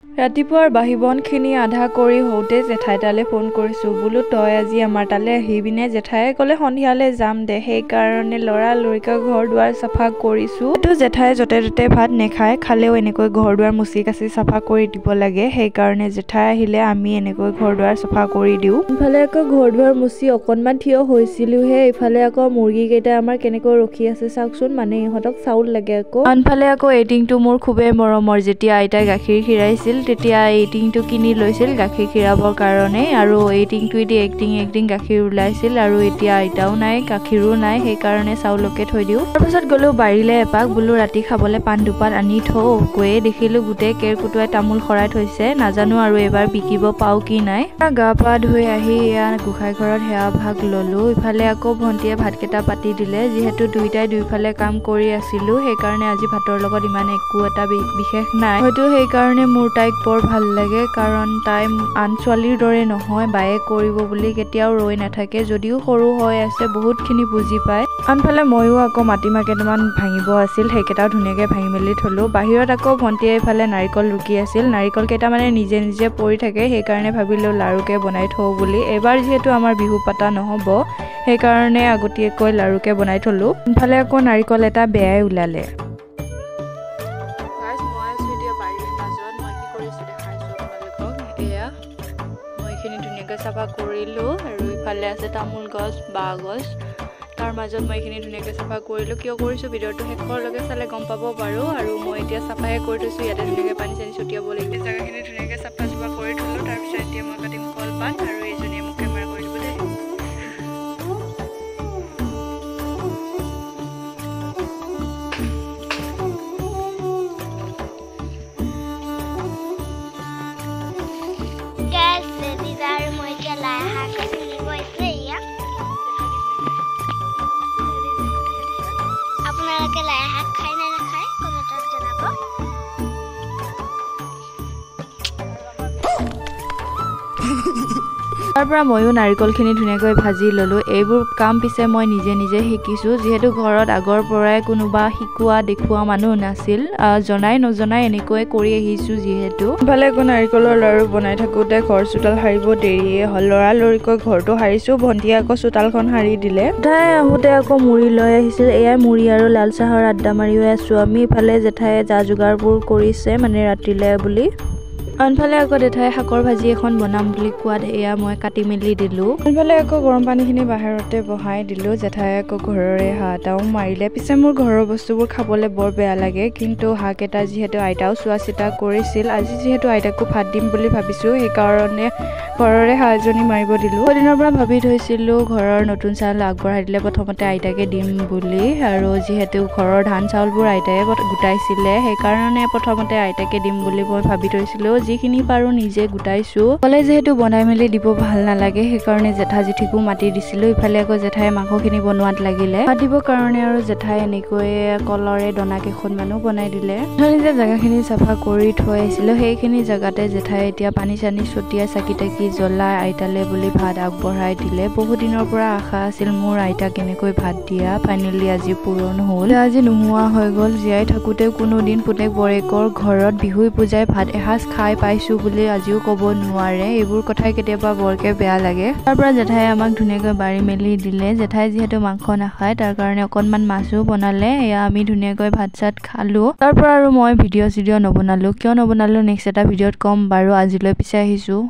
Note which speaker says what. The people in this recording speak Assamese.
Speaker 1: ৰাতিপুৱাৰ বাহিবনখিনি আধা কৰি হওঁতে জেঠাই তালে ফোন কৰিছোঁ বোলো তই আজি আমাৰ তালে আহিবিনে জেঠায়ে ক'লে সন্ধিয়ালৈ যাম দে সেইকাৰণে লৰালৰিকৈ ঘৰ দুৱাৰ চাফা কৰিছোঁ তো জেঠাই য'তে ত'তে ভাত নেখায় খালেও এনেকৈ ঘৰ দুৱাৰ মুচি কাচি চাফা কৰি দিব লাগে সেইকাৰণে জেঠাই আহিলে আমি এনেকৈ ঘৰ দুৱাৰ চাফা কৰি দিওঁ ইফালে আকৌ ঘৰ দুৱাৰ মুচি অকণমান থিয় হৈছিলোহে ইফালে আকৌ মুৰ্গীকেইটা আমাৰ কেনেকৈ ৰখি আছে চাওকচোন মানে ইহঁতক চাউল লাগে আকৌ আনফালে আকৌ এই টিংটো মোৰ খুবেই মৰমৰ যেতিয়া আইতাই গাখীৰ খীৰাইছিল তেতিয়া এই টিংটো কিনি লৈছিল গাখীৰ খীৰাবৰ কাৰণে আৰু এই টিংটোৱেদি একটিং গাখীৰ ওলাইছিল আৰু এতিয়া আইতাও নাই গাখীৰো নাই সেইকাৰণে চাউলকে থৈ দিওঁ তাৰপিছত গ'লো বাৰীলে এপাক বোলো ৰাতি খাবলৈ পাণ দুপাত আনি থওঁ গৈয়ে দেখিলোঁ গোটেই কেৰকুটুৱাই তামোল খৰাই থৈছে নাজানো আৰু এবাৰ বিকিব পাওঁ কি নাই গা পা ধুই আহি এয়া গোসাঁই ঘৰত সেৱা ভাগ ল'লোঁ ইফালে আকৌ ভণ্টিয়ে ভাতকেইটা পাতি দিলে যিহেতু দুইটাই দুইফালে কাম কৰি আছিলোঁ সেইকাৰণে আজি ভাতৰ লগত ইমান একো এটা বিশেষ নাই হয়তো সেইকাৰণে মোৰ তাইক বৰ ভাল লাগে কাৰণ তাই আন ছোৱালীৰ দৰে নহয় বায়ে কৰিব বুলি কেতিয়াও ৰৈ নাথাকে যদিও সৰু হৈ আছে বহুতখিনি বুজি পায় আনফালে ময়ো আকৌ মাটিমাহ কেইটামান ভাঙিব আছিল সেইকেইটাও ধুনীয়াকৈ ভাঙি মেলি থলোঁ বাহিৰত আকৌ ভণ্টিয়ে এইফালে নাৰিকল ৰুকি আছিল নাৰিকল কেইটা মানে নিজে নিজে পৰি থাকে সেইকাৰণে ভাবিলোঁ লাৰুকে বনাই থওঁ বুলি এবাৰ যিহেতু আমাৰ বিহু পাতা নহ'ব সেইকাৰণে আগতীয়াকৈ লাৰুকে বনাই থলোঁ ইফালে আকৌ নাৰিকল এটা বেয়াই ওলালে চাফা কৰিলোঁ আৰু ইফালে আছে তামোল গছ বাঁহ গছ তাৰ মাজত মই এইখিনি ধুনীয়াকৈ চাফা কৰিলোঁ কিয় কৰিছোঁ ভিডিঅ'টো শেষৰলৈকে চালে গম পাব পাৰোঁ আৰু মই এতিয়া চাফাই কৰি থৈছোঁ ইয়াতে ধুনীয়াকৈ পানী চানী ছটিয়াব লাগিব জেগাখিনি ধুনীয়াকৈ চাফা কৰি থলোঁ তাৰপিছত এতিয়া মই কাটিম কলপাত আৰু এইজনীয়ে মোক কেমেৰা কৰি দিব দেই তাৰ পৰা ময়ো নাৰিকলখিনি ধুনীয়াকৈ ভাজি ল'লোঁ এইবোৰ কাম পিছে মই নিজে নিজে শিকিছোঁ যিহেতু ঘৰত আগৰ পৰাই কোনোবা শিকোৱা দেখুওৱা মানুহ নাছিল জনাই নজনাই এনেকৈ কৰি আহিছোঁ যিহেতু ইফালে আকৌ নাৰিকলৰ লাৰু বনাই থাকোঁতে ঘৰ চোতাল সাৰিব দেৰিয়ে হ'ল লৰালৰিকৈ ঘৰটো সাৰিছোঁ ভণ্টিয়ে আকৌ চোতালখন সাৰি দিলে জেঠাই আহোঁতে আকৌ মুড়ি লৈ আহিছিল এয়াই মুড়ি আৰু লাল চাহৰ আড্ডা মাৰিও আছোঁ আমি ইফালে জেঠায়ে যা যোগাৰবোৰ কৰিছে মানে ৰাতিলে বুলি আনফালে আকৌ জেঠাই শাকৰ ভাজি এখন বনাম বুলি কোৱাত এয়া মই কাটি মেলি দিলোঁ আনফালে আকৌ গৰম পানীখিনি বাহিৰতে বহাই দিলোঁ জেঠাই আকৌ ঘৰৰে হাঁহ এটাও মাৰিলে পিছে মোৰ ঘৰৰ বস্তুবোৰ খাবলৈ বৰ বেয়া লাগে কিন্তু হাঁহকেইটা যিহেতু আইতাও চোৱা চিতা কৰিছিল আজি যিহেতু আইতাকো ভাত দিম বুলি ভাবিছোঁ সেইকাৰণে ঘৰৰে হাঁহ এজনী মাৰিব দিলোঁ সেইদিনৰ পৰা ভাবি থৈছিলোঁ ঘৰৰ নতুন চাউল আগবঢ়াই দিলে প্ৰথমতে আইতাকে দিম বুলি আৰু যিহেতু ঘৰৰ ধান চাউলবোৰ আইতাই গোটাইছিলে সেইকাৰণে প্ৰথমতে আইতাকে দিম বুলি মই ভাবি থৈছিলোঁ যিখিনি পাৰোঁ নিজে গোটাইছোঁ ক'লে যিহেতু বনাই মেলি দিব ভাল নালাগে সেইকাৰণে জেঠা জেঠিকো মাতি দিছিলোঁ ইফালে আকৌ জেঠাই মাংসখিনি বনোৱাত লাগিলে ভাত দিবৰ কাৰণে আৰু জেঠাই এনেকৈ কলৰে দনা কেইখনমানো বনাই দিলে যে জেগাখিনি চাফা কৰি থৈ আহিছিলোঁ সেইখিনি জেগাতে জেঠাই এতিয়া পানী চানী ছটিয়াই চাকি তাকি জ্বলাই আইতালে বুলি ভাত আগবঢ়াই দিলে বহুত দিনৰ পৰা আশা আছিল মোৰ আইতাক কেনেকৈ ভাত দিয়া ফাইনেলি আজি পূৰণ হ'ল আজি নোহোৱা হৈ গ'ল জীয়াই থাকোঁতে কোনো দিন পুতেক বৰেকৰ ঘৰত বিহুই পূজাই ভাত এসাঁজ খাই পাইছোঁ বুলি আজিও ক'ব নোৱাৰে এইবোৰ কথাই কেতিয়াবা বৰকে বেয়া লাগে তাৰ পৰা জেঠাই আমাক ধুনীয়াকৈ বাঢ়ি মেলি দিলে জেঠাই যিহেতু মাংস নাখায় তাৰ কাৰণে অকণমান মাছো বনালে এয়া আমি ধুনীয়াকৈ ভাত চাত খালোঁ তাৰ পৰা আৰু মই ভিডিঅ' চিডিঅ' নবনালোঁ কিয় নবনালোঁ নেক্সট এটা ভিডিঅ'ত ক'ম বাৰু আজিলৈ পিছে আহিছোঁ।